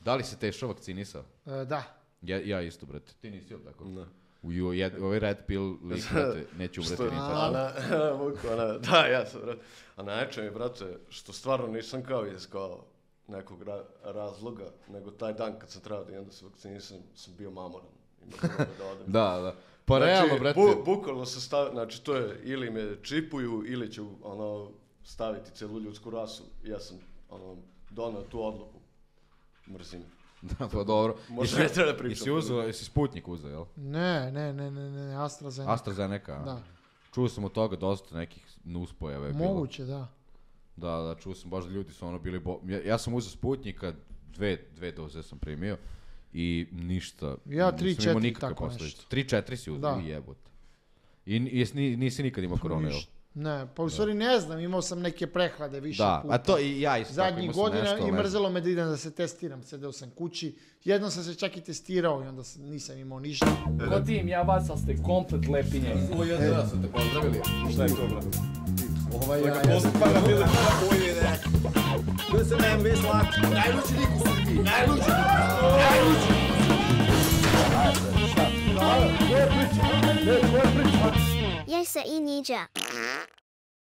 Da li se Tešo vakcinisao? Da. Ja isto, brate. Ti nisi jel tako? Da. Ovaj red pill lik, brate, neće umreti ni tako. Da, ja sam, brate. A najjače mi, brate, što stvarno nisam kao nekog razloga, nego taj dan kad sam trebao da idem da se vakcinisam, sam bio mamoran. Da. Pa znači, realno, brate. Bukvalno se stavio, znači to je ili me čipuju ili ću staviti celu ljudsku rasu. Ja sam donao tu odluku. Mrzim. Da, pa dobro. Možda ne treba da pričam. Jesi Sputnik uzeo, jel? Ne, AstraZeneca. AstraZeneca, da. Čuo sam od toga dosta nekih nuspojave. Moguće, da. Da, čuo sam baš da ljudi su bili... Ja sam uzeo Sputnika, dve doze sam primio i ništa. Ja 3-4 tako nešto. 3-4 si uzeo, jebote. I nisi nikad imao koronu, jel? Ne, pa u stvari ne znam, imao sam neke prehlade više puta. Da, a to i ja isto tako zadnjih godina i mrzelo me da idem da se testiram, sedeo sam kući, jednom sam se čak i testirao i onda nisam imao ništa. Ko tim, ja vas, ali ste komplet lepinje. Ovo jedno da ste te pozdravili. Šta je to, brate? Ovaj ja sam... To se nema već lako. Najlući lik u Srbiji, najlući. Jesa i Niđa.